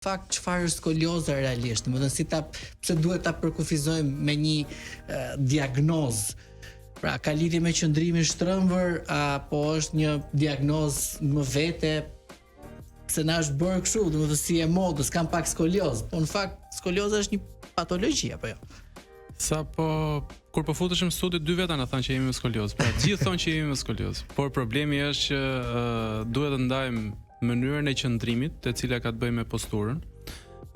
fakt çfarë është skolioza realisht, domethënë pse duhet ta përkufizojmë me një diagnozë. Pra, ka lidhje me qëndrimin shtrëmbër apo është një diagnozë më vete? Pse na është bërë kështu, domethënë si e modës, kam pak skolioz. Po në fakt skolioza është një patologji apo jo? Kur po futeshim në studi, dy veta na thanë që jemi me skolioz. Pra, gjithë thonë që jemi me skolioz. Por problemi është që duhet të ndajmë mënyrën e qëndrimit, e cila ka të bëjë me posturën,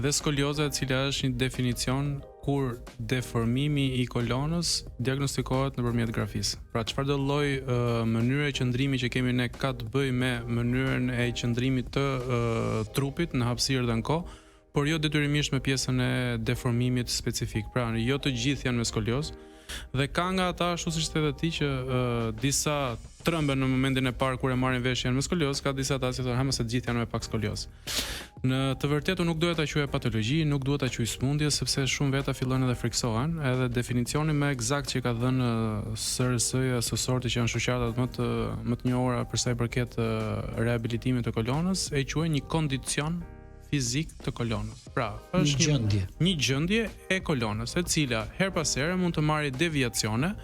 dhe skolioza, e cila është një definicion kur deformimi i kolonës diagnostikohet nëpërmjet grafisë. Pra, çfarëdo lloj mënyre e qëndrimit që kemi ne ka të bëjë me mënyrën e qëndrimit të trupit në hapësirë dhe në kohë, por jo detyrimisht me pjesën e deformimit specifik. Pra, jo të gjithë janë me skoliozë, dhe ka nga ata, ashtu siç the ti, që disa tremben në momentin e parë kur e marrin vesh janë me skoliozë, ka disa ata që thonë se të gjithë janë me pak skoliozë. Në të vërtetë nuk duhet ta quaj patologji, nuk duhet ta quaj smundje, sepse shumë veta fillojnë edhe friksohen, edhe definicioni më eksakt që ka dhënë SRS-ja, SOSORTI, që janë shoqatat më të njohura për sa i përket rehabilitimit të kolonës, e quajnë një kondicion fizik të kolonës. Pra, është një gjendje e kolonës, e cila her pas here mund të marrë deviacione,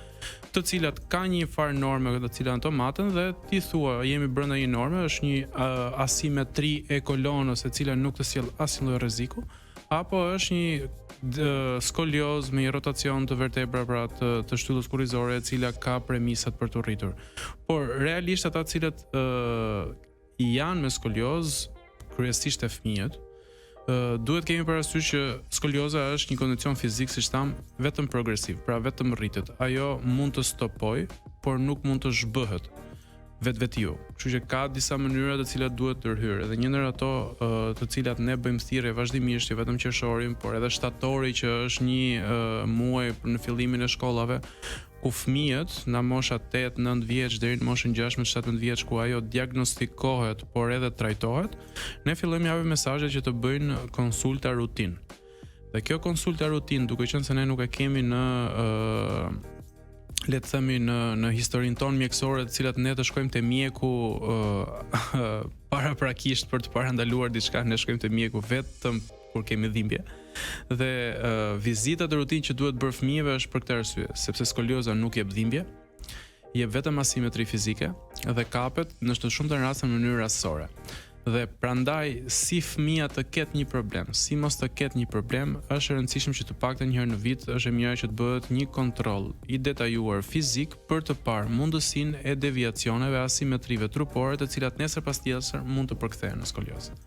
të cilat ka një farë norme të cilat ato maten, dhe ti thua jemi brenda një norme, është një asimetri e kolonës e cila nuk të sjell asnjë lloj rreziku, apo është një skolioz me një rotacion të vertebra, pra të shtyllës kurrizore, e cila ka premisat për të rritur. Por realisht ata të cilët janë me skolioz, kryesisht e fëmijët, duhet kemi parasysh që skolioza është një kondicion fizik, siç tham, vetëm progresiv, pra vetëm rritet. Ajo mund të stopojë, por nuk mund të zhbëhet vetvetiu. Kështu që ka disa mënyra të cilat duhet ndërhyrë, dhe një ndër ato të cilat ne bëjmë thirrje vazhdimisht, jo vetëm qershorin, por edhe shtatori, që është një muaj në fillimin e shkollave, ku fëmijët nga mosha 8-9 vjeç deri në moshën 16-17 vjeç, ku ajo diagnostikohet por edhe trajtohet, ne fillojmë japim mesazhe që të bëjnë konsulta rutinë. Dhe kjo konsulta rutinë, duke qenë se ne nuk e kemi në le të themi në historinë tonë mjekësore, të cilat ne të shkojmë te mjeku paraprakisht për të parandaluar diçka, ne shkojmë te mjeku vetëm kur kemi dhimbje. Dhe vizitat e rutinë që duhet bërë fëmijëve është për këtë arsye, sepse skolioza nuk jep dhimbje, jep vetëm asimetri fizike dhe kapet në të shumtën raste në mënyrë rastësore. Dhe prandaj, si fëmia të ketë një problem, si mos të ketë një problem, është e rëndësishme që të paktën një herë në vit është e mirë që të bëhet një kontroll i detajuar fizik për të parë mundësinë e deviacioneve, asimetrive trupore, të cilat nesër pas tjetër mund të përkthehen në skoliozë.